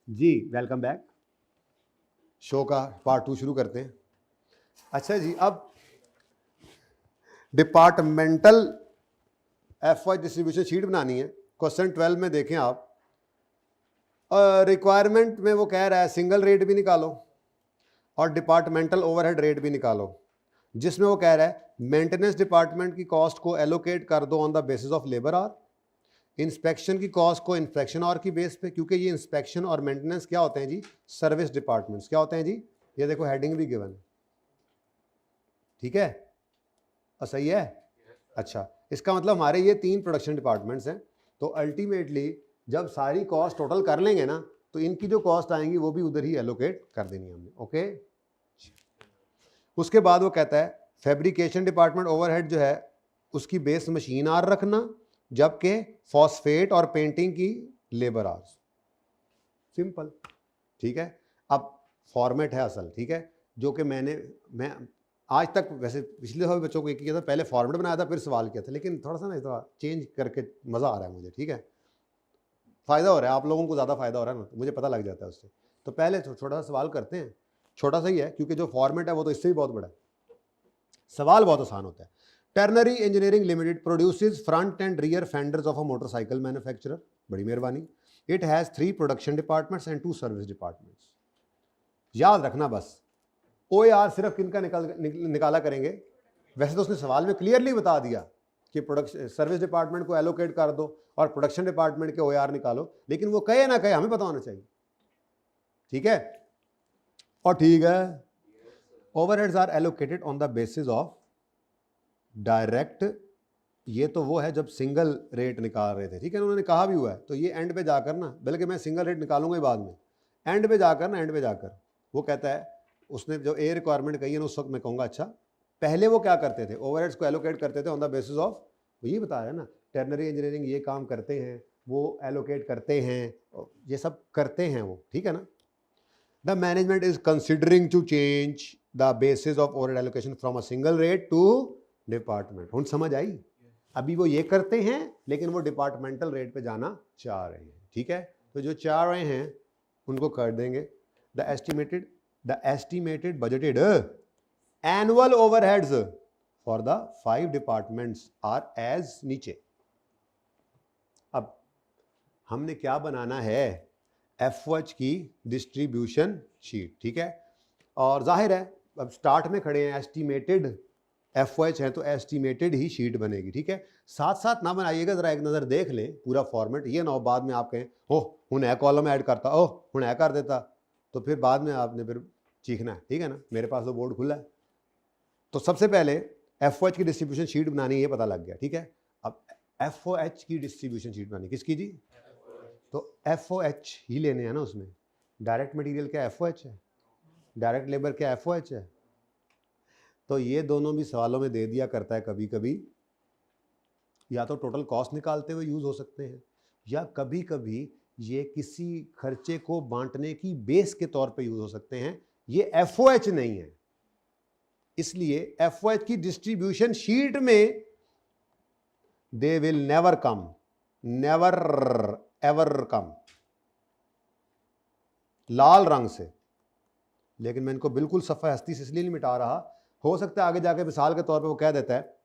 जी welcome back. Show का part 2 शुरू करते हैं। अच्छा जी, अब डिपार्टमेंटल एफवाई डिस्ट्रीब्यूशन शीट बनानी है। क्वेश्चन 12 में देखें आप, रिक्वायरमेंट में वो कह रहा है सिंगल रेट भी निकालो और डिपार्टमेंटल ओवरहेड रेट भी निकालो, जिसमें वो कह रहा है मेंटेनेंस डिपार्टमेंट की कॉस्ट को एलोकेट कर दो on the basis of labour our, inspection की कॉस्ट को इंस्पेक्शन आवर की बेस पे, क्योंकि ये इंस्पेक्शन और मेंटेनेंस क्या होते हैं जी, सर्विस डिपार्टमेंट्स क्या होते हैं जी। ये देखो हेडिंग भी गिवन है, ठीक है और सही है। अच्छा, इसका मतलब हमारे ये 3 प्रोडक्शन डिपार्टमेंट्स हैं, तो अल्टीमेटली जब सारी कॉस्ट टोटल कर लेंगे ना, तो इनकी जो कॉस्ट आएंगी वो भी उधर ही एलोकेट कर देनी है हमने। ओके, उसके बाद वो कहता है फैब्रिकेशन डिपार्टमेंट ओवरहेड जो है उसकी बेस मशीन आर रखना, जबकि फॉस्फेट और पेंटिंग की लेबर आर्स। सिंपल, ठीक है। अब फॉर्मेट है असल, ठीक है, जो कि मैं आज तक वैसे पिछले दफा बच्चों को एक किया था, पहले फॉर्मेट बनाया था फिर सवाल किया था, लेकिन थोड़ा सा ना थोड़ा चेंज करके मज़ा आ रहा है मुझे, ठीक है, फ़ायदा हो रहा है, आप लोगों को ज़्यादा फ़ायदा हो रहा है ना, तो मुझे पता लग जाता है उससे। तो पहले छोटा सा सवाल करते हैं, छोटा सा ही है क्योंकि जो फॉर्मेट है वो तो इससे भी बहुत बड़ा है। सवाल बहुत आसान होता है। Ternary engineering limited produces front end rear fenders of a motorcycle manufacturer, बड़ी मेहरबानी। It has 3 production departments and 2 service departments. याद रखना बस, OAR सिर्फ किनका निकाला करेंगे। वैसे तो उसने सवाल में क्लियरली बता दिया कि प्रोडक्शन सर्विस डिपार्टमेंट को एलोकेट कर दो और प्रोडक्शन डिपार्टमेंट के OAR निकालो, लेकिन वो कहे ना कहे हमें पता होना चाहिए, ठीक है। और ठीक है, overheads are allocated on the basis of direct, ये तो वो है जब सिंगल रेट निकाल रहे थे, ठीक है, उन्होंने कहा भी हुआ है, तो ये एंड पे जाकर ना, बल्कि मैं सिंगल रेट निकालूंगा ही बाद में, एंड पे जाकर वो कहता है, उसने जो ए रिक्वायरमेंट कही है ना, उस वक्त मैं कहूँगा अच्छा पहले वो क्या करते थे, ओवरहेड्स को एलोकेट करते थे ऑन द बेसिस ऑफ, वो ये बता रहे हैं ना, टर्नरी इंजीनियरिंग ये काम करते हैं, वो एलोकेट करते हैं, ये सब करते हैं वो, ठीक है ना। The management is considering to change the basis of overhead allocation from a single rate to department. हुन समझ आई, अभी वो ये करते हैं लेकिन वो डिपार्टमेंटल रेट पे जाना चाह रहे हैं, ठीक है। तो जो चाह रहे हैं उनको कर देंगे। The estimated budgeted annual overheads for the 5 departments are as नीचे। अब हमने क्या बनाना है, एफओएच की डिस्ट्रीब्यूशन शीट, ठीक है। और जाहिर है अब स्टार्ट में खड़े हैं, एस्टिमेटेड एफओएच है तो एस्टिमेटेड ही शीट बनेगी, ठीक है। साथ साथ ना बनाइएगा, जरा एक नज़र देख लें पूरा फॉर्मेट, ये ना हो बाद में आप कहें ओह हूँ नया कॉलम ऐड करता, ओह हूँ नया कर देता, तो फिर बाद में आपने फिर चीखना है, ठीक है ना। मेरे पास तो बोर्ड खुला है। तो सबसे पहले एफओएच की डिस्ट्रीब्यूशन शीट बनानी, ये पता लग गया, ठीक है। अब एफओएच की डिस्ट्रीब्यूशन शीट बनानी किसकी जी, तो एफओएच ही लेने हैं ना, उसमें डायरेक्ट मटेरियल क्या एफओएच है, डायरेक्ट लेबर क्या एफओएच है। तो ये दोनों भी सवालों में दे दिया करता है कभी कभी, या तो टोटल कॉस्ट निकालते हुए यूज हो सकते हैं, या कभी कभी ये किसी खर्चे को बांटने की बेस के तौर पे यूज हो सकते हैं। ये एफओएच नहीं है, इसलिए एफओएच की डिस्ट्रीब्यूशन शीट में they will never come, never ever come, लाल रंग से। लेकिन मैं इनको बिल्कुल सफ़ा हस्ती से इसलिए नहीं मिटा रहा, हो सकता है आगे जाके मिसाल के तौर पे वो कह देता है,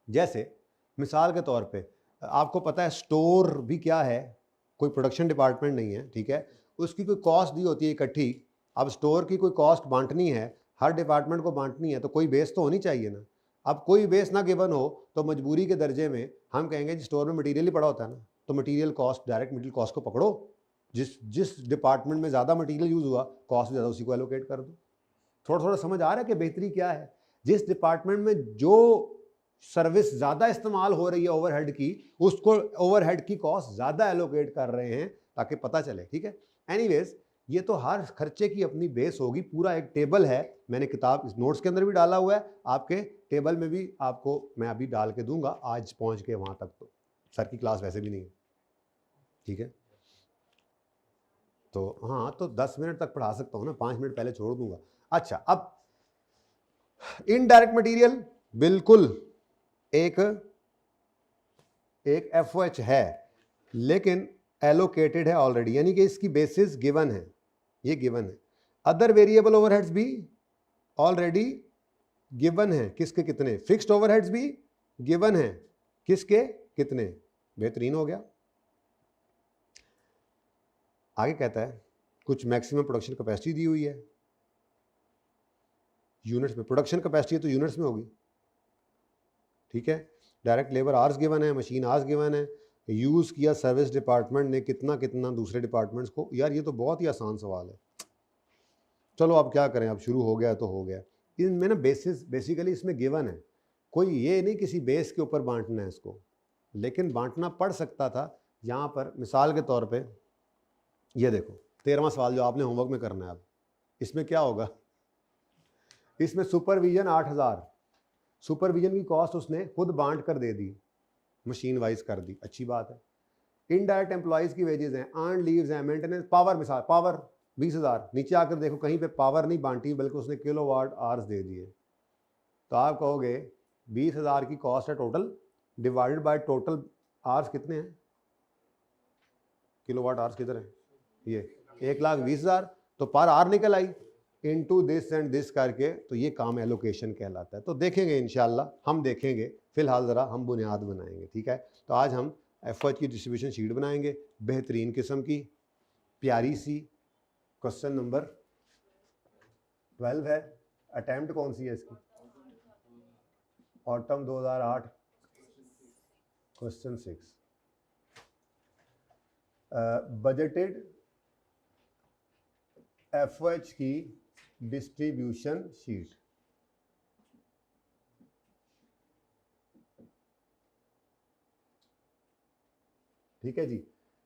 जैसे मिसाल के तौर पे आपको पता है स्टोर भी क्या है, कोई प्रोडक्शन डिपार्टमेंट नहीं है, ठीक है, उसकी कोई कॉस्ट दी होती है इकट्ठी। अब स्टोर की कोई कॉस्ट बांटनी है, हर डिपार्टमेंट को बांटनी है, तो कोई बेस तो होनी चाहिए ना। अब कोई बेस ना गिवन हो तो मजबूरी के दर्जे में हम कहेंगे जी स्टोर में मटीरियल ही पड़ा होता है ना, तो material cost, direct material cost को पकड़ो, जिस जिस डिपार्टमेंट में ज़्यादा मटीरियल यूज़ हुआ कॉस्ट ज़्यादा उसी को एलोकेट कर दो। थोड़ा थोड़ा समझ आ रहा है कि बेहतरी क्या है। जिस डिपार्टमेंट में जो सर्विस ज़्यादा इस्तेमाल हो रही है ओवरहेड की, उसको ओवरहेड की कॉस्ट ज़्यादा एलोकेट कर रहे हैं ताकि पता चले, ठीक है। एनीवेज ये तो हर खर्चे की अपनी बेस होगी, पूरा एक टेबल है, मैंने किताब इस नोट्स के अंदर भी डाला हुआ है, आपके टेबल में भी आपको मैं अभी डाल के दूंगा, आज पहुंच के वहां तक तो सर की क्लास वैसे भी नहीं है, ठीक है। तो हाँ, तो 10 मिनट तक पढ़ा सकता हूँ ना, 5 मिनट पहले छोड़ दूंगा। अच्छा, अब इनडायरेक्ट मटेरियल बिल्कुल एक एफओएच है, लेकिन एलोकेटेड है ऑलरेडी, यानी कि इसकी बेसिस गिवन है, ये गिवन है। अदर वेरिएबल ओवरहेड्स भी ऑलरेडी गिवन है, किसके कितने, फिक्स्ड ओवरहेड्स भी गिवन है, किसके कितने, बेहतरीन हो गया। आगे कहता है कुछ मैक्सिमम प्रोडक्शन कैपेसिटी दी हुई है यूनिट्स में, प्रोडक्शन कैपेसिटी है तो यूनिट्स में होगी, ठीक है। डायरेक्ट लेबर आवर्स गिवन है, मशीन आवर्स गिवन है, यूज़ किया सर्विस डिपार्टमेंट ने कितना कितना दूसरे डिपार्टमेंट्स को। यार ये तो बहुत ही आसान सवाल है। चलो अब क्या करें, अब शुरू हो गया तो हो गया। इनमें ना बेसिकली इसमें गिवन है, कोई ये नहीं किसी बेस के ऊपर बांटना है इसको, लेकिन बांटना पड़ सकता था। यहाँ पर मिसाल के तौर पे ये देखो 13वां सवाल जो आपने होमवर्क में करना है, अब इसमें क्या होगा, इसमें सुपरविजन 8000, सुपरविजन की कॉस्ट उसने खुद बांट कर दे दी, मशीन वाइज कर दी, अच्छी बात है। इनडायरेक्ट एम्प्लॉयज़ की वेजेस हैं, अर्न लीव्स हैं, मेंटेनेंस, पावर, मिसाल पावर 20,000, नीचे आकर देखो कहीं पे पावर नहीं बांटी बल्कि उसने किलोवाट आवर्स दे दिए। तो आप कहोगे 20,000 की कॉस्ट है total, divided by total hours कितने हैं, किलोवाट आवर्स किधर है, ये 1,20,000, तो पर आवर निकल आई इनटू दिस एंड दिस करके, तो ये काम एलोकेशन कहलाता है। तो देखेंगे इंशाल्लाह, हम देखेंगे, फिलहाल ज़रा हम बुनियाद बनाएंगे, ठीक है। तो आज हम एफओएच की डिस्ट्रीब्यूशन शीट बनाएंगे, बेहतरीन किस्म की, प्यारी सी। क्वेश्चन नंबर 12 है, अटैम्प्ट कौन सी है इसकी, ऑटम 2008, क्वेश्चन 6, बजटेड एफओएच की डिस्ट्रीब्यूशन शीट। ठीक है जी।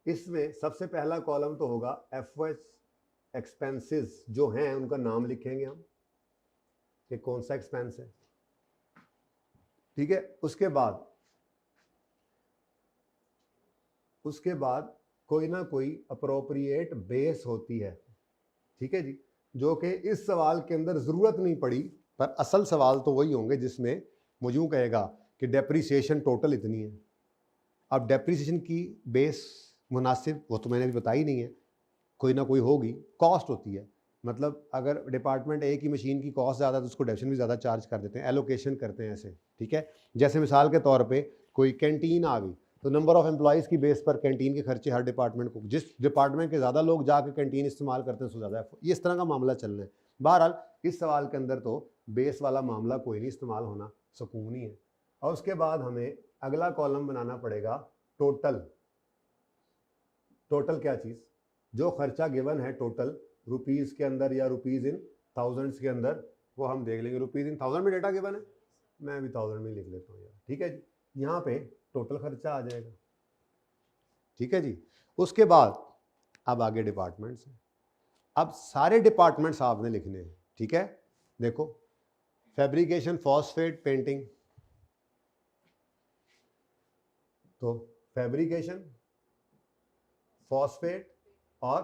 इसमें सबसे पहला कॉलम तो होगा एफओएच एक्सपेंसेस, जो हैं उनका नाम लिखेंगे हम कि कौन सा एक्सपेंस है, ठीक है। उसके बाद कोई ना कोई अप्रोप्रिएट बेस होती है, ठीक है जी, जो कि इस सवाल के अंदर ज़रूरत नहीं पड़ी, पर असल सवाल तो वही होंगे जिसमें मुझे यूँ कहेगा कि डेप्रीसिएशन टोटल इतनी है। अब डेप्रीसिएशन की बेस मुनासिब वो तो मैंने अभी बताई नहीं है, कोई ना कोई होगी, कॉस्ट होती है। मतलब अगर डिपार्टमेंट ए की मशीन की कॉस्ट ज़्यादा तो उसको डेप्रीसिएशन भी ज़्यादा चार्ज कर देते हैं, एलोकेशन करते हैं ऐसे, ठीक है। जैसे मिसाल के तौर पे कोई कैंटीन आ गई तो नंबर ऑफ़ एम्प्लॉइज़ की बेस पर कैंटीन के खर्चे हर डिपार्टमेंट को, जिस डिपार्टमेंट के ज़्यादा लोग जाकर कैंटीन इस्तेमाल करते हैं उसको ज़्यादा, ये इस तरह का मामला चलना है। बहरहाल इस सवाल के अंदर तो बेस वाला मामला कोई नहीं इस्तेमाल होना, सुकून ही है। और उसके बाद हमें अगला कॉलम बनाना पड़ेगा टोटल। टोटल क्या चीज़, जो खर्चा गिवन है टोटल रुपीज़ के अंदर या रुपीज़ इन थाउजेंड्स के अंदर, वो हम देख लेंगे। रुपीज़ इन थाउजेंड में डेटा गिवन है, मैं भी थाउजेंड में लिख लेता हूँ यार, ठीक है जी। यहाँ पे टोटल खर्चा आ जाएगा, ठीक है जी। उसके बाद अब आगे डिपार्टमेंट्स हैं, अब सारे डिपार्टमेंट्स आपने लिखने हैं, ठीक है। देखो फैब्रिकेशन, फॉस्फेट, पेंटिंग, तो फैब्रिकेशन, फॉस्फेट और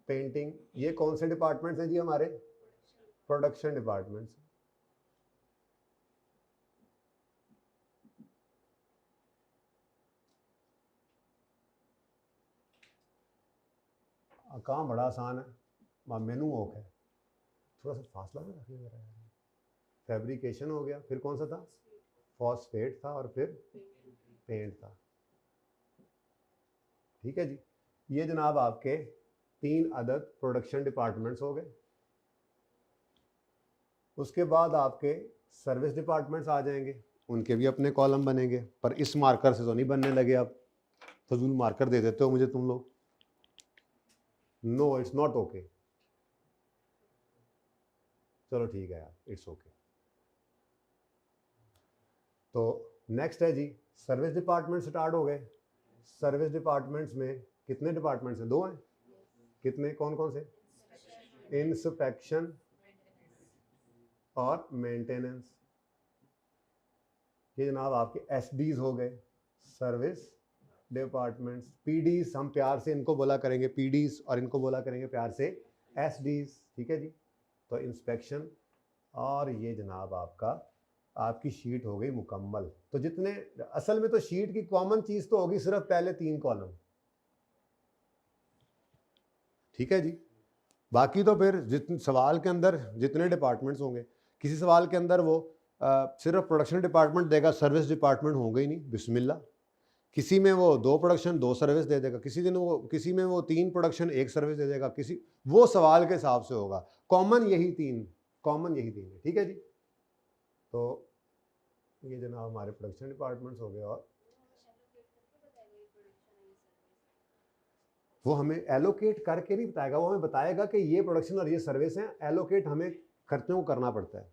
पेंटिंग, ये कौन से डिपार्टमेंट्स हैं जी हमारे, प्रोडक्शन डिपार्टमेंट्स। काम बड़ा आसान है, मेनू ऑफ है, थोड़ा सा फासला में रखने जरा। फैब्रिकेशन हो गया, फिर कौन सा था, फॉस्फेट था, और फिर पेंट था, ठीक है जी। ये जनाब आपके 3 अदद प्रोडक्शन डिपार्टमेंट्स हो गए। उसके बाद आपके सर्विस डिपार्टमेंट्स आ जाएंगे, उनके भी अपने कॉलम बनेंगे, पर इस मार्कर से तो नहीं बनने लगे। अब फजूल मार्कर दे देते हो मुझे तुम लोग, नो इट्स नॉट ओके। चलो ठीक है यार, इट्स ओके। तो नेक्स्ट है जी सर्विस डिपार्टमेंट स्टार्ट हो गए। सर्विस डिपार्टमेंट्स में कितने डिपार्टमेंट्स हैं, 2 हैं, कितने, कौन कौन से, इंस्पेक्शन और मेंटेनेंस। ये जनाब आपके एसडीज हो गए, सर्विस डिपार्टमेंट्स। पीडीज हम प्यार से इनको बोला करेंगे पीडीज, और इनको बोला करेंगे प्यार से एसडीज, ठीक है जी। तो इंस्पेक्शन, और ये जनाब आपकी शीट हो गई मुकम्मल। तो जितने, असल में तो शीट की कॉमन चीज़ तो होगी सिर्फ पहले 3 कॉलम, ठीक है जी। बाकी तो फिर जितने सवाल के अंदर जितने डिपार्टमेंट्स होंगे, किसी सवाल के अंदर वो सिर्फ प्रोडक्शन डिपार्टमेंट देगा, सर्विस डिपार्टमेंट होंगे ही नहीं, बिस्मिल्लाह। किसी में वो 2 प्रोडक्शन 2 सर्विस दे देगा, किसी में वो 3 प्रोडक्शन 1 सर्विस दे देगा, वो सवाल के हिसाब से होगा। कॉमन यही तीन है, ठीक है जी। तो ये जनाब हमारे प्रोडक्शन डिपार्टमेंट्स हो गए, और वो हमें एलोकेट करके नहीं बताएगा, वो हमें बताएगा कि ये प्रोडक्शन और ये सर्विस हैं। एलोकेट हमें खर्चों को करना पड़ता है,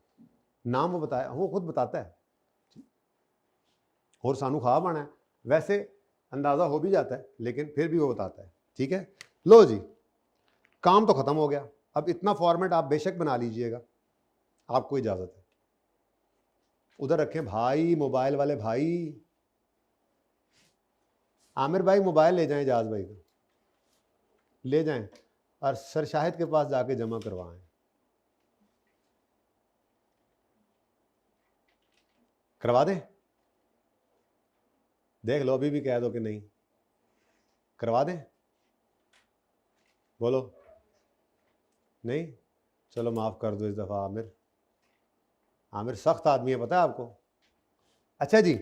नाम वो बताया, वो खुद बताता है, और सानू ख्वाब आना है, वैसे अंदाज़ा हो भी जाता है लेकिन फिर भी वो बताता है, ठीक है। लो जी, काम तो ख़त्म हो गया। अब इतना फॉर्मेट आप बेशक बना लीजिएगा, आपको इजाज़त है। उधर रखें भाई, मोबाइल वाले भाई, आमिर भाई मोबाइल ले जाएं, एजाज भाई को ले जाएं और सर शाहिद के पास जाके जमा करवाएं। करवा दें, देख लो, अभी भी कह दो कि नहीं, करवा दें, बोलो नहीं, चलो माफ़ कर दो इस दफ़ा। आमिर सख्त आदमी है, पता है आपको। अच्छा जी,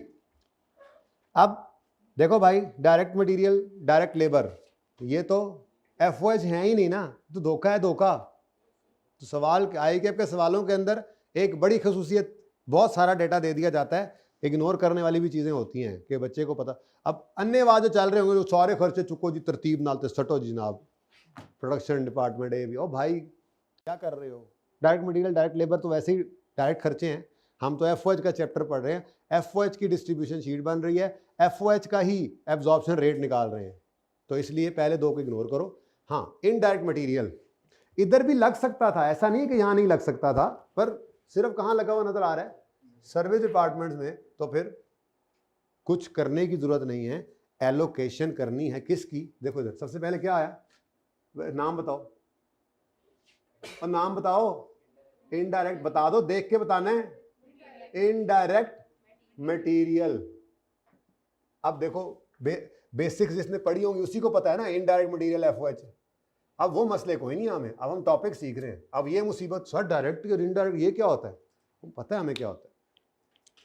अब देखो भाई, डायरेक्ट मटेरियल, डायरेक्ट लेबर, ये तो एफओएच है ही नहीं ना, तो धोखा है, धोखा। तो सवाल आईकेएफ के सवालों के अंदर एक बड़ी खसूसियत, बहुत सारा डेटा दे दिया जाता है, इग्नोर करने वाली भी चीज़ें होती हैं कि बच्चे को पता। अब अन्यवाद जो चल रहे होंगे, जो सारे खर्चे चुको जी, तरतीब नाल ते सटो जी जनाब, प्रोडक्शन डिपार्टमेंट ए भी। ओ भाई क्या कर रहे हो, डायरेक्ट मटेरियल डायरेक्ट लेबर तो वैसे ही डायरेक्ट खर्चे हैं। हम तो एफओएच का चैप्टर पढ़ रहे हैं, एफओएच की डिस्ट्रीब्यूशन शीट बन रही है, एफओएच का ही एब्जॉर्प्शन रेट निकाल रहे हैं, तो इसलिए पहले दो को इग्नोर करो। हाँ, इनडायरेक्ट मटेरियल इधर भी लग सकता था, ऐसा नहीं कि यहाँ नहीं लग सकता था, पर सिर्फ कहाँ लगा हुआ नजर आ रहा है, सर्विस डिपार्टमेंट में। तो फिर कुछ करने की जरूरत नहीं है, एलोकेशन करनी है किसकी। देखो इधर सबसे पहले क्या आया, नाम बताओ, और नाम बताओ, इनडायरेक्ट बता दो, देख के बताना है, इनडायरेक्ट मटेरियल। अब देखो बेसिक्स जिसने पढ़ी होंगी उसी को पता है ना, इनडायरेक्ट मटेरियल एफओएच। अब वो मसले कोई नहीं हमें, अब हम टॉपिक सीख रहे हैं। अब ये मुसीबत, सर डायरेक्ट और इनडायरेक्ट ये क्या होता है, पता है हमें क्या होता है,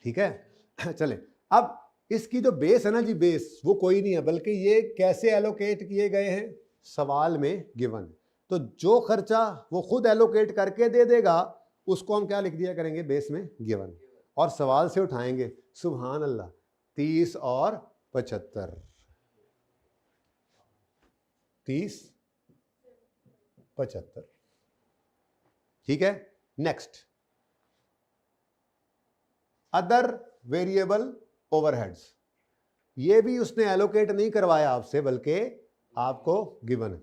ठीक है। चले, अब इसकी जो बेस है ना जी, बेस वो कोई नहीं है, बल्कि ये कैसे एलोकेट किए गए हैं, सवाल में गिवन। तो जो खर्चा वो खुद एलोकेट करके दे देगा, उसको हम क्या लिख दिया करेंगे, बेस में गिवन, और सवाल से उठाएंगे। सुभान अल्लाह, 30 और 75, 30 75, ठीक है। नेक्स्ट, अदर वेरिएबल ओवरहेड्स, ये भी उसने एलोकेट नहीं करवाया आपसे, बल्कि आपको गिवन है।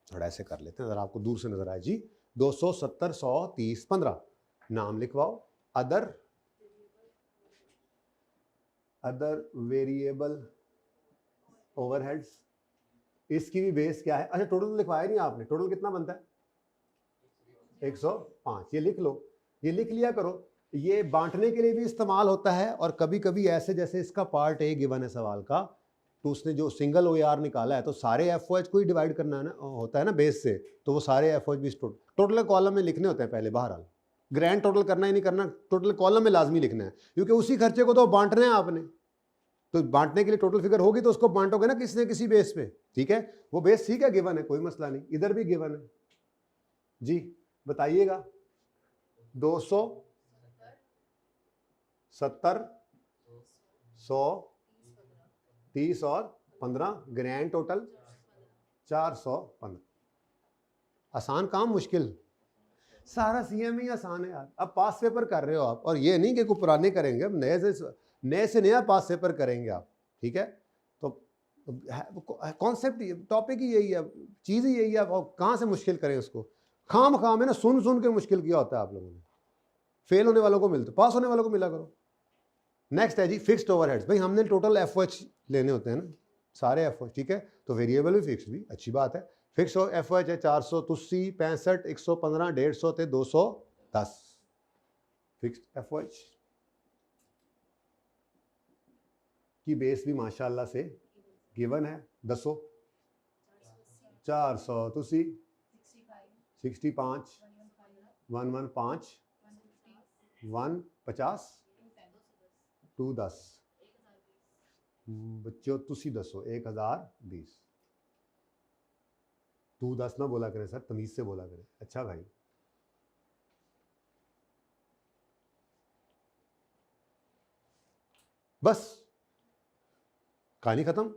थोड़ा ऐसे कर लेते हैं, जरा आपको दूर से नजर आए जी। 270, 100, 30, 15, नाम लिखवाओ, अदर वेरिएबल ओवरहेड्स। इसकी भी बेस क्या है, अच्छा टोटल लिखवाया नहीं आपने, टोटल कितना बनता है, 105। ये लिख लो, ये लिख लिया करो, ये बांटने के लिए भी इस्तेमाल होता है, और कभी कभी ऐसे, जैसे इसका पार्ट ए गिवन है सवाल का, तो उसने जो सिंगल ओआर निकाला है, तो सारे एफओएच को ही डिवाइड करना है ना, होता है ना बेस से, तो वो सारे एफओएच भी टोटल कॉलम में लिखने होते हैं पहले। बहरहाल ग्रैंड टोटल करना ही नहीं करना, टोटल कॉलम में लाजमी लिखना है, क्योंकि उसी खर्चे को तो बांटना है आपने। तो बांटने के लिए टोटल फिगर होगी तो उसको बांटोगे ना किसी न किसी बेस पे, ठीक है। वो बेस ठीक है, गिवन है, कोई मसला नहीं, इधर भी गिवन है जी। बताइएगा, 270, 100, 30 और 15, ग्रैंड टोटल 415। आसान काम, मुश्किल, सारा सीएम ही आसान है यार। अब पास पेपर कर रहे हो आप, और ये नहीं कि कोई पुराने करेंगे, अब नए से नया पास पेपर करेंगे आप, ठीक है। तो कॉन्सेप्ट, टॉपिक ही यही है, चीज़ ही यही है, और कहाँ से मुश्किल करें उसको। खाम है ना, सुन के मुश्किल किया होता है आप लोगों ने। फेल होने वालों को मिलता, पास होने वालों को मिला करो। नेक्स्ट है जी, फिक्स्ड ओवरहेड्स। भाई हमने टोटल एफओएच लेने होते हैं ना, सारे एफओएच, ठीक है। तो वेरिएबल भी फिक्स भी अच्छी बात है। फिक्स एफओएच है 480, 65, 115, 150 ते 210 फिक्स्ड एफओएच की बेस भी माशाल्लाह से गिवन है। 10 400 तुसी 65 115 150 210 बच्चों तुसी दसो 1020 210 ना बोला करें सर, तमीज से बोला करें। अच्छा भाई बस कहानी खत्म।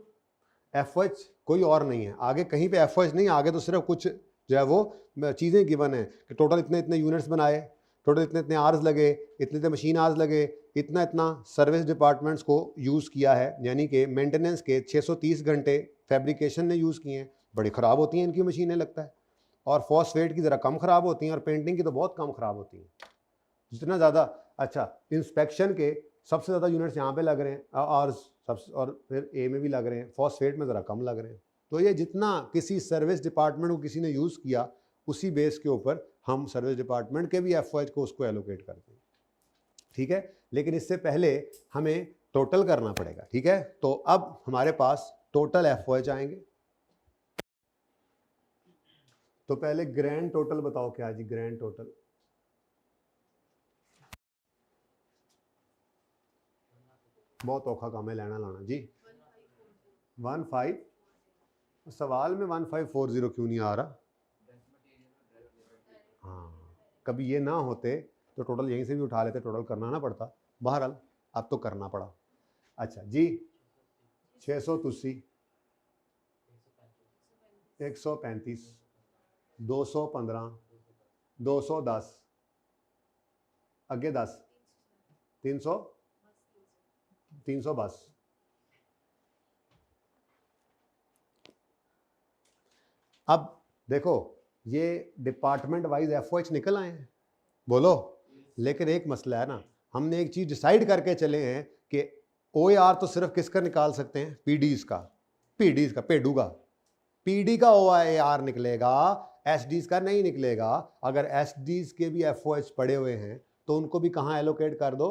FOH कोई और नहीं है, आगे कहीं पे FOH नहीं, आगे तो सिर्फ कुछ जो है वो चीज़ें गिवन है कि टोटल इतने इतने यूनिट्स बनाए, टोटल इतने इतने आवर्स लगे, इतने इतने मशीन आवर्स लगे, इतना इतना सर्विस डिपार्टमेंट्स को यूज़ किया है, यानी कि मेंटेनेंस के 630 घंटे फैब्रिकेशन ने यूज़ किए हैं। बड़ी ख़राब होती हैं इनकी मशीनें लगता है, और फॉस्फेट की ज़रा कम ख़राब होती हैं, और पेंटिंग की तो बहुत कम ख़राब होती हैं। जितना ज़्यादा अच्छा इंस्पेक्शन के सबसे ज़्यादा यूनिट्स यहाँ पे लग रहे हैं, और फिर ए में भी लग रहे हैं, फॉस्फेट में ज़रा कम लग रहे हैं। तो ये जितना किसी सर्विस डिपार्टमेंट को किसी ने यूज़ किया, उसी बेस के ऊपर हम सर्विस डिपार्टमेंट के भी FOH को उसको एलोकेट करते हैं, ठीक है। लेकिन इससे पहले हमें टोटल करना पड़ेगा, ठीक है। तो अब हमारे पास टोटल FOH आएंगे। तो पहले ग्रैंड टोटल बताओ क्या जी, ग्रैंड टोटल बहुत औखा काम है लेना लाना जी। 15 सवाल में 1540 क्यों नहीं आ रहा? हाँ, कभी ये ना होते तो टोटल यहीं से भी उठा लेते, टोटल करना ना पड़ता। बहरहाल अब तो करना पड़ा। अच्छा जी 680 135 215 210 अगे 10 300 310। अब देखो ये डिपार्टमेंट वाइज FOH निकल आए हैं, बोलो। लेकिन एक मसला है ना, हमने एक चीज डिसाइड करके चले हैं कि OAR तो सिर्फ किसका निकाल सकते हैं? PDs का, पेडू का। PD का OAR निकलेगा, SDs का नहीं निकलेगा। अगर SDs के भी FOH पड़े हुए हैं तो उनको भी कहाँ एलोकेट कर दो?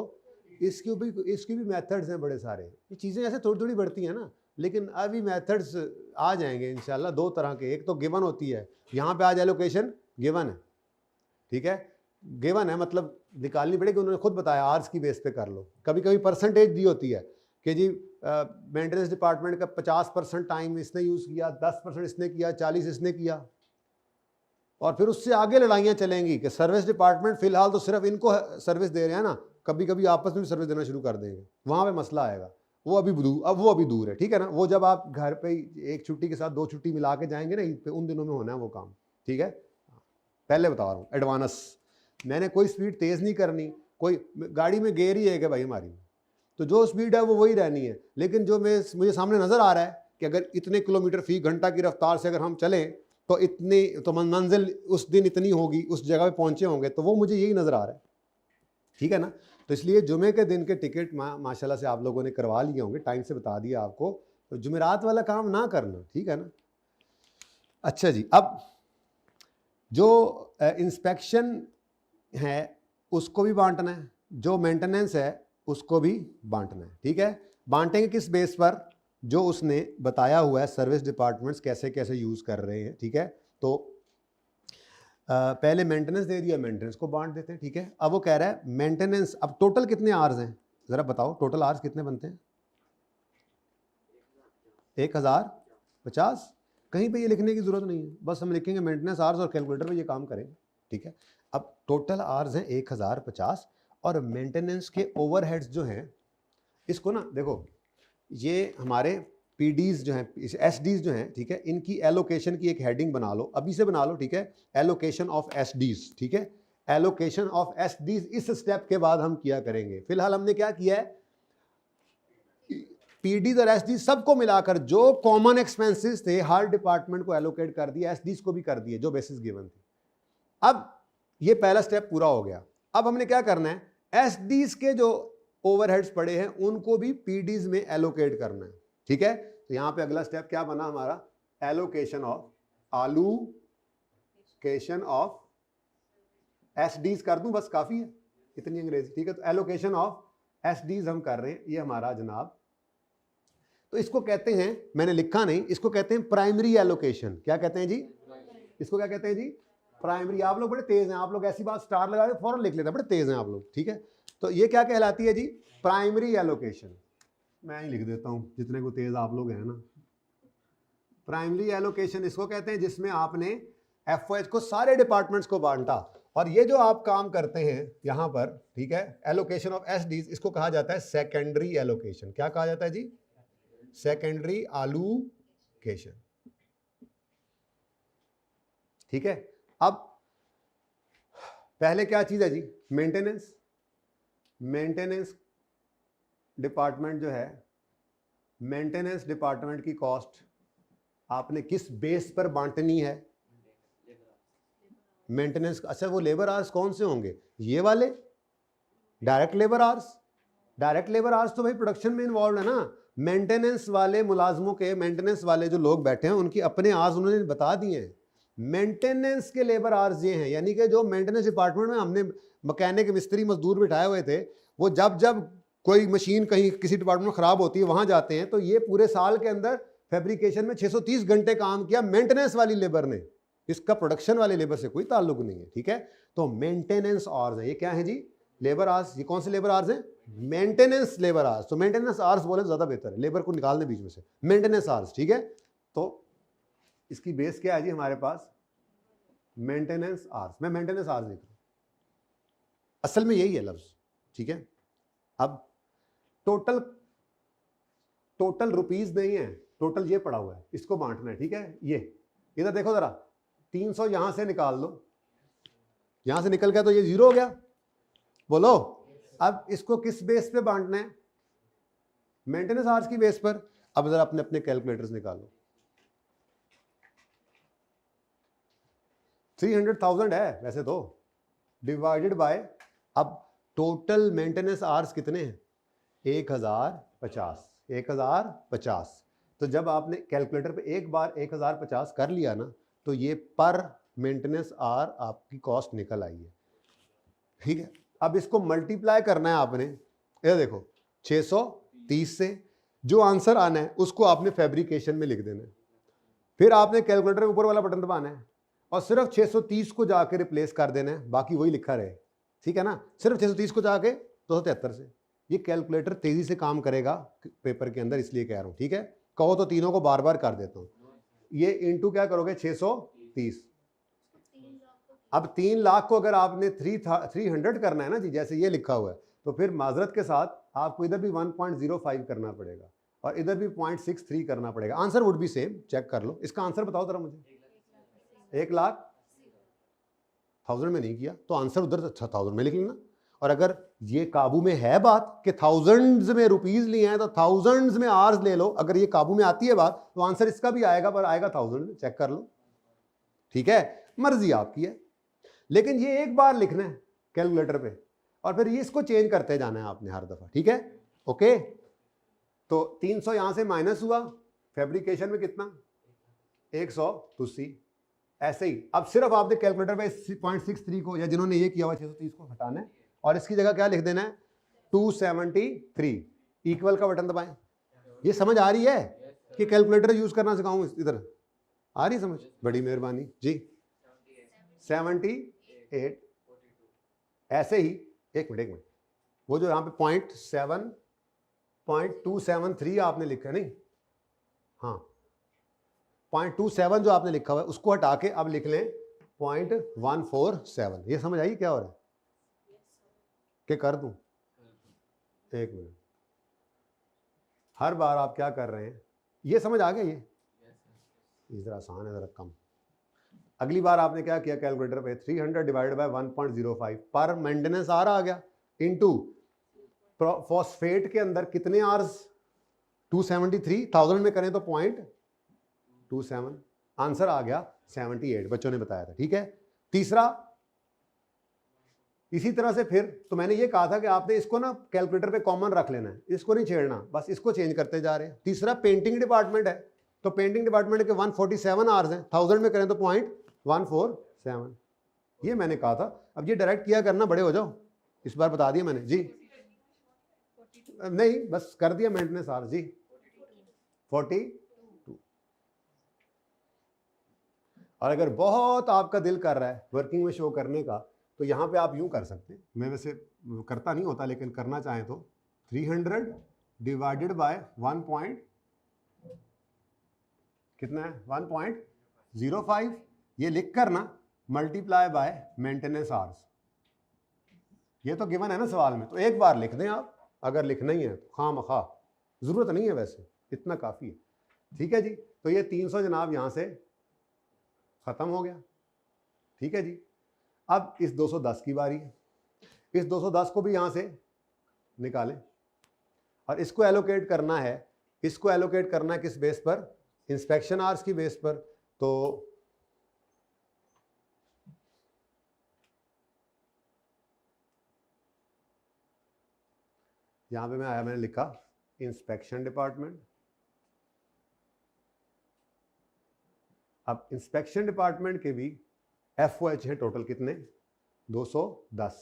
इसकी भी मेथड्स हैं बड़े सारे। ये चीज़ें ऐसे थोड़ी थोड़ी बढ़ती हैं ना, लेकिन अभी मेथड्स आ जाएंगे इंशाल्लाह। दो तरह के, एक तो गिवन होती है, यहाँ पे आज एलोकेशन गिवन है, ठीक है। गिवन है मतलब निकालनी पड़ेगी, उन्होंने खुद बताया आर्स की बेस पे कर लो। कभी कभी परसेंटेज दी होती है कि जी मेंटेनेंस डिपार्टमेंट का 50% टाइम इसने यूज़ किया, 10% इसने किया, 40 इसने किया, और फिर उससे आगे लड़ाइयाँ चलेंगी कि सर्विस डिपार्टमेंट फिलहाल तो सिर्फ इनको सर्विस दे रहे हैं ना, कभी कभी आपस में भी सर्विस देना शुरू कर देंगे, वहाँ पे मसला आएगा। वो अभी दूर है, ठीक है ना। वो जब आप घर पे एक छुट्टी के साथ 2 छुट्टी मिला के जाएंगे ना ईद पे, उन दिनों में होना है वो काम, ठीक है। पहले बता रहा हूँ एडवांस, मैंने कोई स्पीड तेज़ नहीं करनी, कोई गाड़ी में गेयर ही है कि भाई हमारी, तो जो स्पीड है वो वही रहनी है। लेकिन जो मुझे सामने नज़र आ रहा है कि अगर इतने किलोमीटर फी घंटा की रफ्तार से अगर हम चलें तो इतनी तो मंजिल उस दिन इतनी होगी, उस जगह पे पहुंचे होंगे, तो वो मुझे यही नज़र आ रहा है, ठीक है ना। तो इसलिए जुमे के दिन के टिकट माशाल्लाह से आप लोगों ने करवा लिए होंगे, टाइम से बता दिया आपको, तो जुमेरात वाला काम ना करना, ठीक है ना। अच्छा जी, अब जो इंस्पेक्शन है उसको भी बांटना है, जो मेंटेनेंस है उसको भी बांटना है, ठीक है। बांटेंगे किस बेस पर? जो उसने बताया हुआ है सर्विस डिपार्टमेंट्स कैसे कैसे यूज़ कर रहे हैं, ठीक है। तो पहले मेंटेनेंस दे दिया, मेंटेनेंस को बांट देते हैं, ठीक है। अब वो कह रहा है मेंटेनेंस, अब टोटल कितने आवर्स हैं ज़रा बताओ, टोटल आवर्स कितने बनते हैं? 1050। कहीं पे ये लिखने की ज़रूरत नहीं है, बस हम लिखेंगे मेंटेनेंस आवर्स और कैलकुलेटर में ये काम करेंगे, ठीक है। अब टोटल आवर्स हैं 1050, और मेंटेनेंस के ओवरहेड्स जो हैं, इसको ना देखो, ये हमारे PDs जो हैं, SDs जो हैं, ठीक है, इनकी एलोकेशन की एक हेडिंग बना लो, अभी से बना लो, ठीक है। एलोकेशन ऑफ SDs, ठीक है। एलोकेशन ऑफ SDs इस स्टेप के बाद हम किया करेंगे। फिलहाल हमने क्या किया है, PDs और SDs सबको मिलाकर जो कॉमन एक्सपेंसेस थे हर डिपार्टमेंट को एलोकेट कर दिया, SDs को भी कर दिए जो बेसिस गिवन थी। अब ये पहला स्टेप पूरा हो गया। अब हमने क्या करना है, SDs के जो ओवरहेड्स पड़े हैं उनको भी PDs में एलोकेट करना है, ठीक है। तो यहां पे अगला स्टेप क्या बना हमारा, एलोकेशन ऑफ SDs कर दूं, बस काफी है इतनी अंग्रेजी, ठीक है। तो एलोकेशन ऑफ SDs हम कर रहे हैं, ये हमारा जनाब तो इसको कहते हैं, मैंने लिखा नहीं, इसको कहते हैं प्राइमरी एलोकेशन। क्या कहते हैं जी? इसको क्या कहते हैं जी? प्राइमरी। आप लोग बड़े तेज हैं, आप लोग ऐसी बात स्टार लगा के फौरन लिख लेते हैं, बड़े तेज हैं आप लोग, ठीक है। तो ये क्या कहलाती है जी? Primary allocation. मैं ही लिख देता हूं, जितने को तेज आप लोग हैं ना। प्राइमरी एलोकेशन इसको कहते हैं जिसमें आपने एफओएच को सारे डिपार्टमेंट्स को बांटा, और ये जो आप काम करते हैं यहां पर, ठीक है, एलोकेशन ऑफ एसडीज, इसको कहा जाता है सेकेंडरी एलोकेशन। क्या कहा जाता है जी? सेकेंडरी एलोकेशन, ठीक है। अब पहले क्या चीज है जी? मेंटेनेंस। मेंटेनेंस डिपार्टमेंट जो है, मेंटेनेंस डिपार्टमेंट की कॉस्ट आपने किस बेस पर बांटनी है? मेंटेनेंस। अच्छा, वो लेबर आवर्स कौन से होंगे? ये वाले direct labour hours. Direct labour hours तो भाई प्रोडक्शन में इन्वॉल्व है ना। मेंटेनेंस वाले मुलाजमों के, मेंटेनेंस वाले जो लोग बैठे हैं उनकी अपने आवर्स उन्होंने बता दिए हैं। मेंटेनेंस के लेबर आवर्स ये हैं, यानी कि जो मेंटेनेंस डिपार्टमेंट में हमने मैकेनिक, मिस्त्री, मजदूर बिठाए हुए थे, वो जब जब कोई मशीन कहीं किसी डिपार्टमेंट में खराब होती है वहां जाते हैं, तो ये पूरे साल के अंदर फैब्रिकेशन में 630 घंटे काम किया मेंटेनेंस वाली लेबर ने। इसका प्रोडक्शन वाली लेबर से कोई ताल्लुक नहीं है, ठीक है। तो मेंटेनेंस आवर्स है, ये क्या है जी? Labour hours. ये कौन से लेबर आवर्स हैं? Maintenance labour hours. तो मेंटेनेंस आवर्स बोले ज्यादा बेहतर है, लेबर को निकाल दें बीच में से, मेंटेनेंस आवर्स, ठीक है। तो इसकी बेस क्या है जी हमारे पास? Maintenance hours. मैं मेंटेनेंस आवर्स लिख रहा हूं, असल में यही है लफ्ज, ठीक है। अब टोटल रुपीज नहीं है, टोटल ये पड़ा हुआ है, इसको बांटना है, ठीक है। ये इधर देखो जरा, 300 यहां से निकाल लो, यहां से निकल गया तो ये जीरो हो गया, बोलो। अब इसको किस बेस पे बांटना है? मेंटेनेंस आवर्स की बेस पर। अब जरा अपने अपने कैलकुलेटर्स निकालो। 300,000 है वैसे तो, डिवाइडेड बाय, अब टोटल मेंटेनेंस आवर्स कितने हैं? 1050। 1050। तो जब आपने कैलकुलेटर पे एक बार 1050 कर लिया ना, तो ये पर मेंटेनेंस आवर आपकी कॉस्ट निकल आई है, ठीक है। अब इसको मल्टीप्लाई करना है आपने, ये देखो 630 से, जो आंसर आना है उसको आपने फैब्रिकेशन में लिख देना है। फिर आपने कैलकुलेटर के ऊपर वाला बटन दबाना है और सिर्फ 630 को जाके रिप्लेस कर देना है, बाकी वही लिखा रहे, ठीक है ना। सिर्फ 630 को जाके 273 से। ये कैलकुलेटर तेजी से काम करेगा पेपर के अंदर, इसलिए कह रहा हूं, ठीक है। कहो तो तीनों को बार बार कर देता हूं। ये इंटू क्या करोगे? 630। अब 3 लाख को अगर आपने 300 करना है ना जी, जैसे ये लिखा हुआ है, तो फिर माजरत के साथ आपको इधर भी 1.05 करना पड़ेगा और इधर भी 0.63 करना पड़ेगा। आंसर वुड भी सेम, चेक कर लो। इसका आंसर बताओ जरा मुझे। 1,00,000 में नहीं किया तो आंसर उधर 1000 में लिख लेना। और अगर ये काबू में है बात कि थाउजेंड्स में रुपीज लिए हैं, तो थाउजेंड्स में आवर्स ले लो। अगर ये काबू में आती है बात, तो आंसर इसका भी आएगा, पर आएगा 1000 में, चेक कर लो, ठीक है। मर्जी आपकी है, लेकिन ये एक बार लिखना है कैलकुलेटर पे और फिर ये इसको चेंज करते जाना है आपने हर दफा, ठीक है। ओके, तो 300 यहां से माइनस हुआ, फैब्रिकेशन में कितना? 180। ऐसे ही अब सिर्फ आपने कैलकुलेटर पे 0.63 को, या जिन्होंने ये किया हुआ 630 को हटाना है और इसकी जगह क्या लिख देना है? 273। इक्वल का बटन दबाएं। ये समझ आ रही है कि कैलकुलेटर यूज करना सिखाऊं? इधर आ रही समझ? बड़ी मेहरबानी जी। 78। ऐसे ही एक मिनट, वो जो यहाँ पे 0.273 आपने लिखा है, नहीं, हाँ 0.27 जो आपने लिखा हुआ है उसको हटा के अब लिख लें 0.147। ये समझ आई क्या हो रहा है? क्या कर दूं? एक मिनट, हर बार आप क्या कर रहे हैं? ये समझ आ गया? ये जरा आसान है, जरा कम। अगली बार आपने क्या किया कैलकुलेटर पे? 300 डिवाइडेड बाय 1.05 पर मेंटेनेंस आर आ गया, इनटू फॉस्फेट के अंदर कितने आर्स? 273। 1000 में करें तो 0.27, आंसर आ गया 78। बच्चों ने बताया था, ठीक है। तीसरा, इसी तरह से फिर, तो मैंने ये कहा था कि आपने इसको ना कैलकुलेटर पे कॉमन रख लेना है, इसको नहीं छेड़ना, बस इसको चेंज करते जा रहे हैं। तीसरा पेंटिंग डिपार्टमेंट है, तो पेंटिंग डिपार्टमेंट के 147 आवर्स हैं, 1000 में करें तो 0.147। ये मैंने कहा था। अब ये डायरेक्ट किया करना, बड़े हो जाओ, इस बार बता दिया मैंने जी। नहीं, बस कर दिया मेंटेनेंस आवर्स जी। 42। और अगर बहुत आपका दिल कर रहा है वर्किंग में शो करने का, तो यहाँ पे आप यूं कर सकते हैं, मैं वैसे करता नहीं होता लेकिन करना चाहें तो 300 डिवाइडेड बाय 1 कितना है 1.05, ये लिख कर ना मल्टीप्लाई बाय मेंटेनेंस आवर्स। ये तो गिवन है ना सवाल में, तो एक बार लिख दें आप, अगर लिखना ही है तो खामखा, जरूरत नहीं है वैसे, इतना काफ़ी है। ठीक है जी, तो ये 300 जनाब यहाँ से ख़त्म हो गया। ठीक है जी, अब इस 210 की बारी है, इस 210 को भी यहाँ से निकालें और इसको एलोकेट करना है, इसको एलोकेट करना है किस बेस पर, इंस्पेक्शन आवर्स की बेस पर। तो यहाँ पे मैंने लिखा इंस्पेक्शन डिपार्टमेंट। अब इंस्पेक्शन डिपार्टमेंट के भी FOH है टोटल कितने, 210।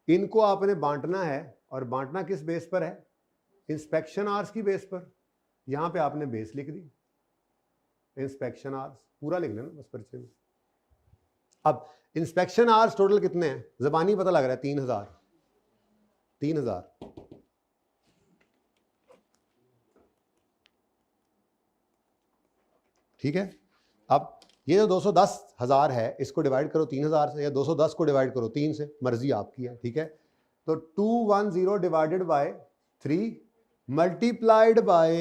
इनको आपने बांटना है, और बांटना किस बेस पर है, इंस्पेक्शन आवर्स की बेस पर। यहाँ पे आपने बेस लिख दी, इंस्पेक्शन आवर्स पूरा लिख लेना बस परिचय में। अब इंस्पेक्शन आवर्स टोटल कितने हैं, ज़बानी पता लग रहा है 3000। ठीक है, अब ये जो 210,000 है, इसको डिवाइड करो 3000 से, या 210 को डिवाइड करो 3 से, मर्जी आपकी है। ठीक है, तो 210 divided by 3 multiplied by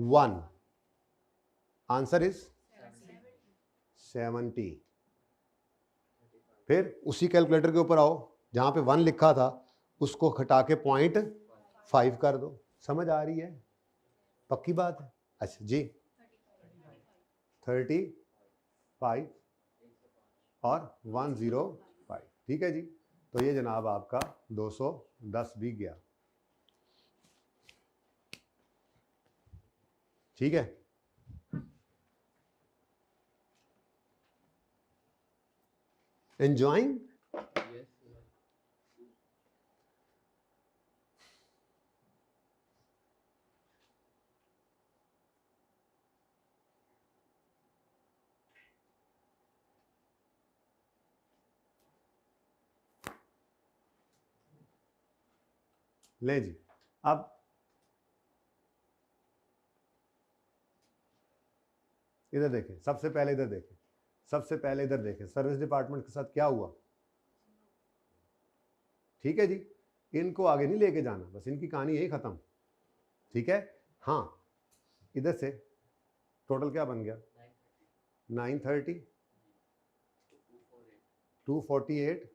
1, answer is 70। फिर उसी कैलकुलेटर के ऊपर आओ, जहां पे 1 लिखा था उसको घटा के 0.5 कर दो। समझ आ रही है, पक्की बात है। अच्छा जी, 35 और 105। ठीक है जी, तो ये जनाब आपका 210 भी गया। ठीक है, एंजॉइंग। ले जी, अब इधर देखें, सबसे पहले इधर देखें, सबसे पहले इधर देखें सर्विस डिपार्टमेंट के साथ क्या हुआ। ठीक है जी, इनको आगे नहीं लेके जाना, बस इनकी कहानी यही खत्म। ठीक है, हाँ इधर से टोटल क्या बन गया, 930, 248,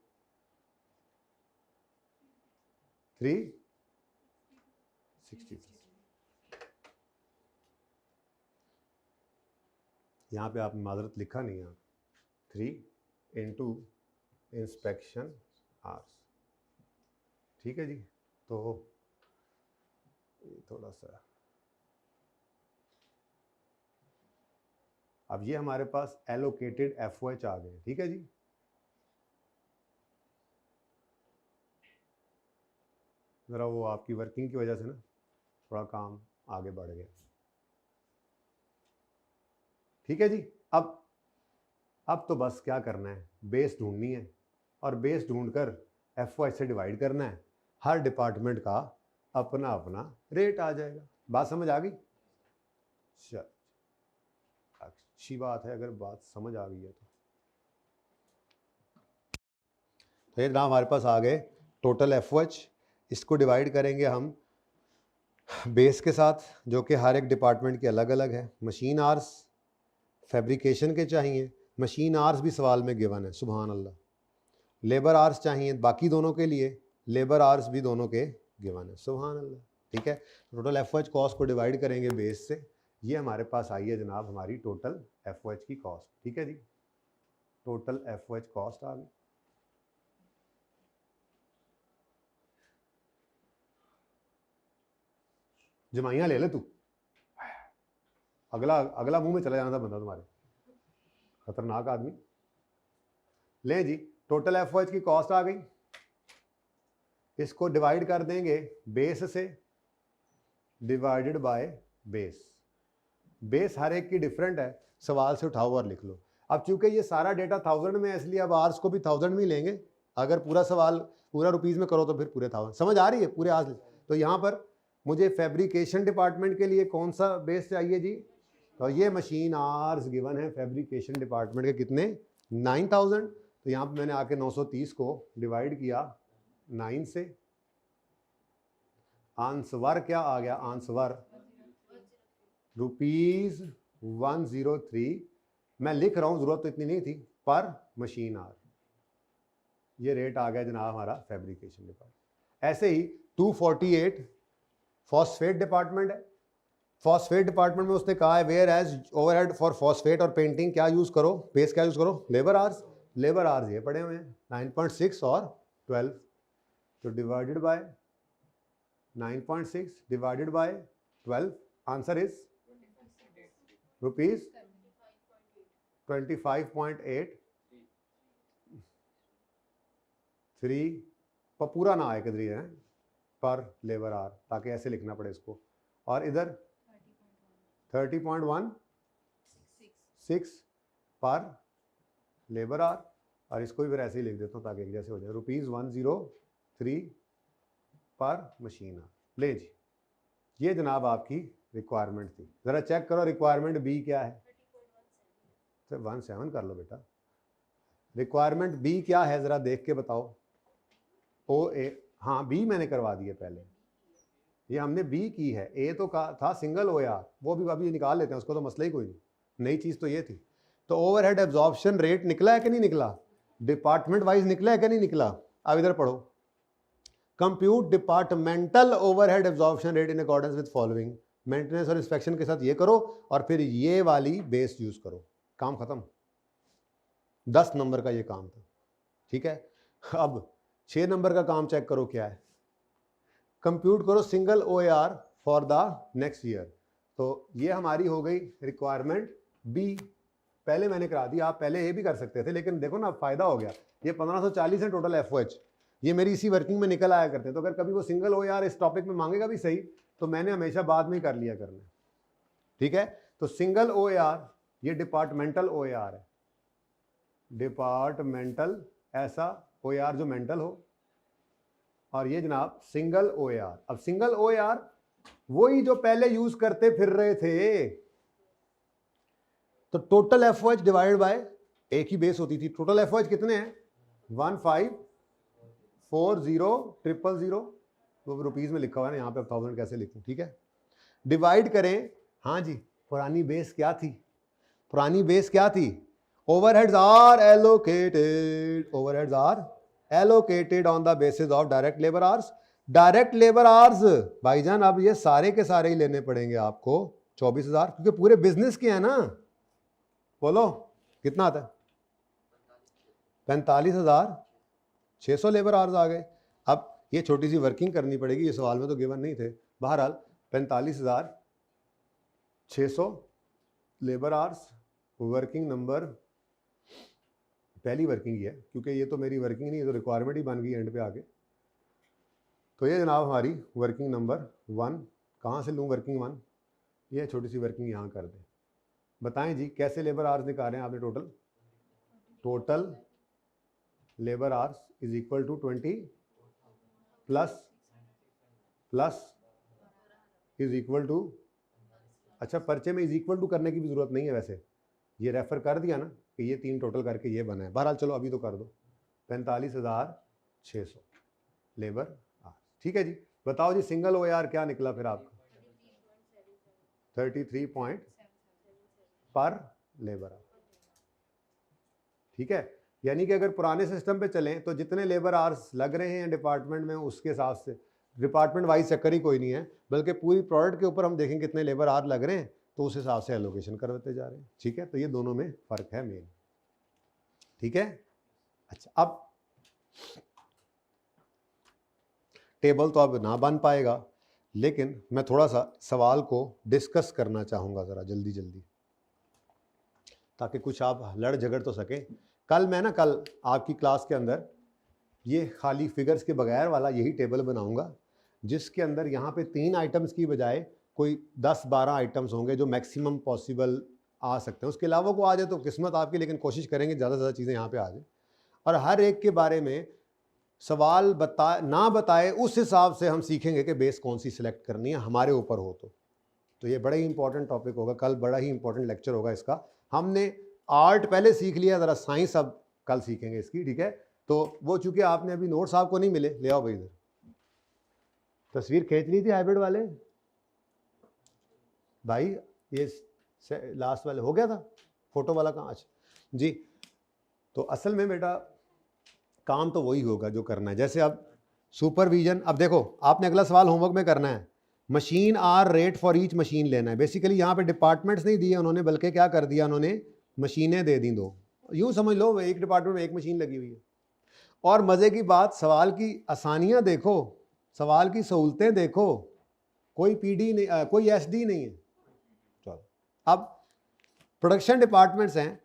363। यहाँ पे आपने माजरत लिखा नहीं है, 3 इंटू इंस्पेक्शन आवर्स। ठीक है जी, तो थोड़ा सा, अब ये हमारे पास एलोकेटेड FOH आ गए। ठीक है जी, ज़रा वो आपकी वर्किंग की वजह से ना थोड़ा काम आगे बढ़ गया। ठीक है जी, अब तो बस क्या करना है, बेस ढूंढनी है, और बेस ढूंढकर FOH से डिवाइड करना है। हर डिपार्टमेंट का अपना अपना रेट आ जाएगा। बात समझ आ गई? चल, अच्छी बात है अगर बात समझ आ गई है तो ये जनाब हमारे पास आ गए टोटल FOH। इसको डिवाइड करेंगे हम बेस के साथ, जो कि हर एक डिपार्टमेंट के अलग अलग है। मशीन आवर्स फैब्रिकेशन के चाहिए, मशीन आवर्स भी सवाल में गिवन है, सुभान अल्लाह। लेबर आवर्स चाहिए बाकी दोनों के लिए, लेबर आवर्स भी दोनों के गिवन है, सुभान अल्लाह। ठीक है, टोटल FOH कॉस्ट को डिवाइड करेंगे बेस से, ये हमारे पास आई है जनाब हमारी टोटल FOH की कॉस्ट। ठीक है जी, टोटल FOH कॉस्ट आ गई। जमाइयाँ ले ले तू, अगला मुंह में चला जाना था बंदा तुम्हारे, खतरनाक आदमी। ले जी, टोटल FOH की कॉस्ट आ गई, इसको डिवाइड कर देंगे बेस से, डिवाइडेड बाय बेस। बेस हर एक की डिफरेंट है, सवाल से उठाओ और लिख लो। अब चूंकि ये सारा डेटा 1000 में है, इसलिए अब आर्स को भी 1000 में ही लेंगे। अगर पूरा सवाल पूरा रुपीज़ में करो तो फिर पूरे 1000। समझ आ रही है पूरे आर्स? तो यहाँ पर मुझे फैब्रिकेशन डिपार्टमेंट के लिए कौन सा बेस चाहिए जी? तो ये मशीन आर्स गिवन है फैब्रिकेशन डिपार्टमेंट के कितने? 9000। तो यहाँ पर मैंने आके 930 को डिवाइड किया 9 से। आंसर क्या आ गया? आंसर ₹103। मैं लिख रहा हूँ, जरूरत तो इतनी नहीं थी, पर मशीन आर। ये रेट आ गया जनाब हमारा फैब्रिकेशन डिपार्टमेंट। ऐसे ही 248 फॉस्फेट डिपार्टमेंट है। फॉस्फेट डिपार्टमेंट में उसने कहा है where as overhead for phosphate और पेंटिंग क्या यूज करो? बेस क्या यूज करो? Labour hours. लेबर आवर्स ये पड़े हुए हैं 9.6 और 12। तो divided by 9.6 divided by 12, answer is ₹25.8। 3 पर पूरा ना आए किधर है पर लेबर आवर, ताकि ऐसे लिखना पड़े इसको। और इधर 30.16 पर लेबर आवर, और इसको भी फिर ऐसे ही लिख देता हूँ ताकि एक जैसे हो जाए। ₹103 पर मशीन आवर। ले जी, ये जनाब आपकी रिक्वायरमेंट थी। ज़रा चेक करो रिक्वायरमेंट बी क्या है। तो 17 कर लो बेटा। रिक्वायरमेंट बी क्या है ज़रा देख के बताओ। ओ ए, हाँ बी मैंने करवा दिया पहले, ये हमने बी की है। ए तो था सिंगल ओ यार, वो भी अभी निकाल लेते हैं, उसको तो मसला ही कोई नहीं। नई चीज़ तो ये थी। तो ओवरहेड एब्जॉर्प्शन रेट निकला है कि नहीं निकला? डिपार्टमेंट वाइज निकला है कि नहीं निकला? अब इधर पढ़ो, compute departmental overhead absorption rate in accordance with following. Maintenance और इंस्पेक्शन के साथ ये करो और फिर ये वाली बेस यूज करो, काम खत्म। 10 नंबर का ये काम था, ठीक है। अब 6 नंबर का काम चेक करो क्या है। कंप्यूट करो single OAR for the next year. तो ये हमारी हो गई रिक्वायरमेंट बी। पहले मैंने करा दी, आप पहले ये भी कर सकते थे, लेकिन देखो ना फायदा हो गया। ये 1540 है टोटल FOH, ये मेरी इसी वर्किंग में निकल आया करते हैं। तो अगर कभी वो सिंगल OAR इस टॉपिक में मांगेगा भी सही, तो मैंने हमेशा बाद में ही कर लिया करना, ठीक है। तो सिंगल OAR ये डिपार्टमेंटल OAR है, डिपार्टमेंटल ऐसा OAR जो मेंटल हो, और ये जनाब सिंगल OAR। अब सिंगल OAR वही जो पहले यूज करते फिर रहे थे। तो टोटल FOH डिवाइडेड बाय एक ही बेस होती थी। टोटल FOH कितने हैं? 1540,000। तो रुपीज में लिखा हुआ है ना यहाँ पे, 1000 कैसे लिखूं, ठीक है। डिवाइड करें, हाँ जी, पुरानी बेस क्या थी? पुरानी बेस क्या थी? Overheads are allocated, overheads are allocated on the basis of direct labour hours. Direct labour hours भाईजान अब ये सारे के सारे ही लेने पड़ेंगे आपको 24,000, क्योंकि पूरे बिजनेस के हैं ना। बोलो कितना आता है? 45,600 लेबर आवर्स आ गए। अब ये छोटी सी वर्किंग करनी पड़ेगी, ये सवाल में तो गिवन नहीं थे। बहरहाल 45,600 लेबर आवर्स, वर्किंग नंबर, पहली वर्किंग ही है क्योंकि ये तो मेरी वर्किंग नहीं है, तो रिक्वायरमेंट ही बन गई एंड पे आके। तो ये जनाब हमारी वर्किंग नंबर 1। कहाँ से लूँ वर्किंग 1? ये छोटी सी वर्किंग यहाँ कर दें। बताएं जी कैसे लेबर आवर्स निकाल रहे हैं आपने? Total labour hours is equal to 20 plus is equal to, अच्छा पर्चे में इज इक्वल टू करने की भी जरूरत नहीं है, वैसे ये रेफर कर दिया ना कि ये 3 टोटल करके ये बना है। बहरहाल चलो अभी तो कर दो 45,600 लेबर आवर्स, ठीक है जी। बताओ जी सिंगल OAR क्या निकला फिर आपका? 33 पॉइंट पर लेबर आवर, ठीक है। यानी कि अगर पुराने सिस्टम पे चलें तो जितने लेबर आवर्स लग रहे हैं डिपार्टमेंट में, उसके हिसाब से डिपार्टमेंट वाइज चक्कर ही कोई नहीं है, बल्कि पूरी प्रोडक्ट के ऊपर हम देखें कितने लेबर आवर लग रहे हैं, तो उस हिसाब से एलोकेशन करवाते जा रहे हैं, ठीक है। तो ये दोनों में फ़र्क है मेन, ठीक है। अच्छा, अब टेबल तो अब ना बन पाएगा, लेकिन मैं थोड़ा सा सवाल को डिस्कस करना चाहूँगा ज़रा जल्दी जल्दी, ताकि कुछ आप लड़ झगड़ तो सकें। कल आपकी क्लास के अंदर ये खाली फिगर्स के बगैर वाला यही टेबल बनाऊंगा, जिसके अंदर यहाँ पे 3 आइटम्स की बजाय कोई 10-12 आइटम्स होंगे जो मैक्सिमम पॉसिबल आ सकते हैं, उसके अलावा को आ जाए तो किस्मत आपकी, लेकिन कोशिश करेंगे ज़्यादा से ज़्यादा चीज़ें यहाँ पे आ जाए। और हर एक के बारे में सवाल ना बताए उस हिसाब से हम सीखेंगे कि बेस कौन सी सिलेक्ट करनी है, हमारे ऊपर हो तो ये बड़ा ही इंपॉर्टेंट टॉपिक होगा, कल बड़ा ही इंपॉर्टेंट लेक्चर होगा इसका। हमने आर्ट पहले सीख लिया, ज़रा साइंस अब कल सीखेंगे इसकी, ठीक है। तो वो चूंकि आपने अभी नोट्स आपको नहीं मिले, ले आओ भाई इधर, तस्वीर खींच ली थी हाइब्रिड वाले भाई, ये लास्ट वाले हो गया था, फोटो वाला कहाँ? अच्छा जी। तो असल में बेटा काम तो वही होगा जो करना है। जैसे अब सुपरविजन, अब देखो आपने अगला सवाल होमवर्क में करना है, machine hour rate for each machine लेना है। बेसिकली यहाँ पे डिपार्टमेंट्स नहीं दिए उन्होंने, बल्कि क्या कर दिया उन्होंने, मशीनें दे दी दो। यूँ समझ लो एक डिपार्टमेंट में एक मशीन लगी हुई है। और मज़े की बात, सवाल की आसानियाँ देखो, सवाल की सहूलतें देखो, कोई पीडी नहीं, कोई एसडी नहीं है। चलो अब प्रोडक्शन डिपार्टमेंट्स हैं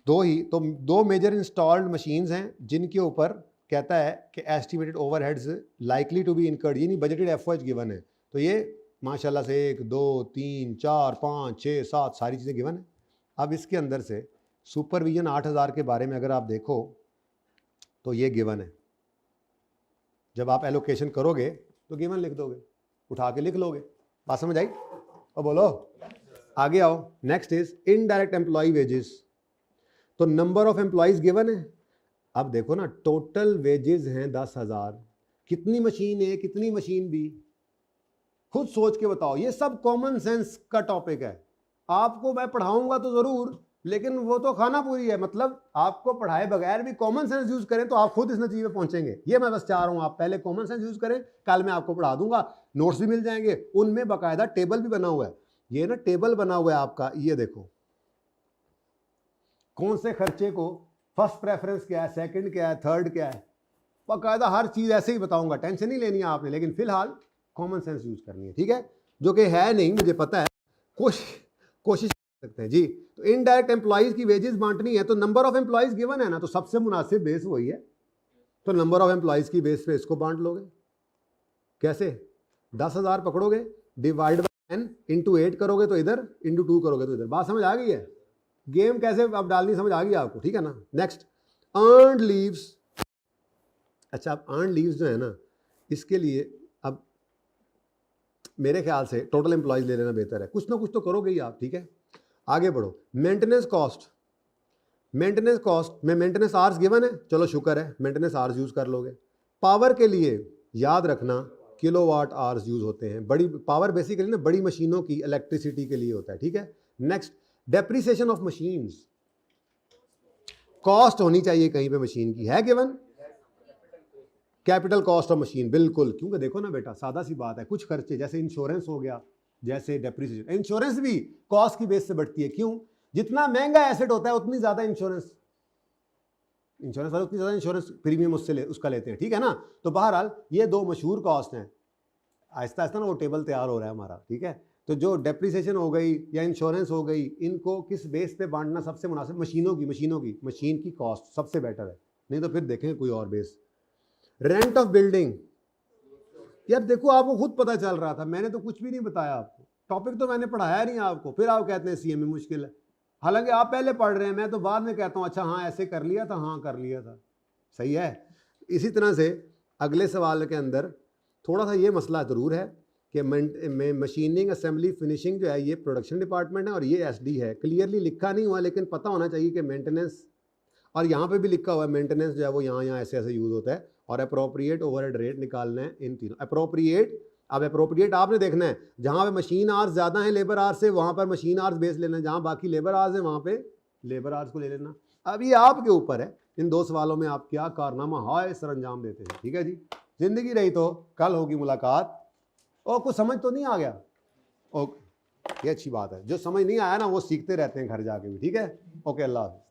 दो ही, तो दो मेजर इंस्टॉल्ड मशीन्स हैं जिनके ऊपर कहता है कि estimated overheads likely to be incurred, यानी बजटेड एफओएच गिवन है। तो ये माशाल्लाह से 1 2 3 4 5 6 7 सारी चीज़ें गिवन है। अब इसके अंदर से सुपरविजन 8000 के बारे में अगर आप देखो तो ये गिवन है। जब आप एलोकेशन करोगे तो गिवन लिख दोगे, उठा के लिख लोगे। बात समझ आई? और बोलो आगे आओ। Next is indirect employee wages. तो नंबर ऑफ एम्प्लॉयज गिवन है। अब देखो ना, टोटल वेजेस हैं 10,000, कितनी मशीन ए कितनी मशीन बी, खुद सोच के बताओ। ये सब कॉमन सेंस का टॉपिक है। आपको मैं पढ़ाऊंगा तो जरूर, लेकिन वो तो खाना पूरी है। मतलब आपको पढ़ाए बगैर भी कॉमन सेंस यूज करें तो आप खुद इस नतीजे पे पहुंचेंगे। ये मैं बस चाह रहा हूं, आप पहले कॉमन सेंस यूज करें। कल मैं आपको पढ़ा दूंगा, नोट्स भी मिल जाएंगे, उनमें बाकायदा टेबल भी बना हुआ है। ये ना टेबल बना हुआ है आपका, ये देखो कौन से खर्चे को फर्स्ट प्रेफरेंस क्या है, सेकंड क्या है, थर्ड क्या है, बाकायदा हर चीज़ ऐसे ही बताऊंगा। टेंशन नहीं लेनी है आपने, लेकिन फिलहाल कॉमन सेंस यूज करनी है, ठीक है। जो कि है नहीं, मुझे पता है, कोशिश कर सकते हैं जी। तो इनडायरेक्ट एम्प्लॉइज की वेजेस बांटनी है, तो नंबर ऑफ एम्प्लॉइज गिवन है ना, तो सबसे मुनासिब बेस वही है। तो नंबर ऑफ एम्प्लॉइज की बेस पे इसको बांट लोगे। कैसे? 10,000 पकड़ोगे, डिवाइड बाय n, इंटू 8 करोगे तो इधर, इंटू 2 करोगे तो इधर। बात समझ आ गई है? गेम कैसे अब डालनी समझ आ गई आपको, ठीक है ना। Next earned leaves. अच्छा, अब अर्नड लीव्स जो है ना, इसके लिए अब मेरे ख्याल से टोटल एम्प्लॉयज ले लेना बेहतर है। कुछ ना कुछ तो करोगे ही आप, ठीक है। आगे बढ़ो। Maintenance cost. मेंटेनेंस कॉस्ट में मेंटेनेंस आवर्स गिवन है, चलो शुक्र है, मेंटेनेंस आवर्स यूज कर लोगे। पावर के लिए याद रखना किलोवाट आवर्स यूज होते हैं। बड़ी पावर बेसिकली ना बड़ी मशीनों की इलेक्ट्रिसिटी के लिए होता है, ठीक है। Next depreciation of machines. Cost होनी चाहिए कहीं पे मशीन की, है given. Capital cost of machine, बिल्कुल, क्योंकि देखो ना बेटा, सादा सी बात है, कुछ खर्चे जैसे इंश्योरेंस हो गया, जैसे डेप्रिसिएशन, इंश्योरेंस भी कॉस्ट की बेस से बढ़ती है। क्यों? जितना महंगा एसेट होता है उतनी ज्यादा इंश्योरेंस वाले उतनी ज्यादा इंश्योरेंस प्रीमियम उसका लेते हैं, ठीक है ना। तो बहरहाल ये दो मशहूर कॉस्ट हैं। आहिस्ता आहिस्ता ना वो टेबल तैयार हो रहा है हमारा, ठीक है। तो जो डेप्रिसिएशन हो गई या इंश्योरेंस हो गई, इनको किस बेस पे बांटना सबसे मुनासिब? मशीन की कॉस्ट सबसे बेटर है, नहीं तो फिर देखेंगे कोई और बेस। रेंट ऑफ बिल्डिंग, यार देखो आपको खुद पता चल रहा था, मैंने तो कुछ भी नहीं बताया आपको, टॉपिक तो मैंने पढ़ाया नहीं आपको, फिर आप कहते हैं सीएमए मुश्किल है। हालांकि आप पहले पढ़ रहे हैं, मैं तो बाद में कहता हूँ अच्छा हाँ ऐसे कर लिया था, हाँ कर लिया था, सही है। इसी तरह से अगले सवाल के अंदर थोड़ा सा ये मसला ज़रूर है कि मशीनिंग असेंबली फिनिशिंग जो है ये प्रोडक्शन डिपार्टमेंट है और ये एसडी है। क्लियरली लिखा नहीं हुआ, लेकिन पता होना चाहिए कि मेंटेनेंस, और यहाँ पे भी लिखा हुआ है मेंटेनेंस जो है वो यहाँ ऐसे ऐसे यूज़ होता है। और अप्रोप्रिएट ओवरहेड रेट निकालना है इन तीनों। अप्रोप्रिएट, अब अप्रोप्रिएट आपने देखना है, जहाँ पे मशीन आवर्स ज़्यादा हैं लेबर आवर्स से, वहाँ पर मशीन आवर्स बेस लेना है, जहाँ बाकी लेबर आवर्स है वहाँ पे लेबर आवर्स को ले लेना। अब ये आपके ऊपर है, इन दो सवालों में आप क्या कारनामा हाय सर अंजाम देते हैं, ठीक है जी। जिंदगी रही तो कल होगी मुलाकात। और कुछ समझ तो नहीं आ गया? ओके, ये अच्छी बात है, जो समझ नहीं आया ना वो सीखते रहते हैं घर जाके भी, ठीक है। ओके, अल्लाह हाफ़िज़।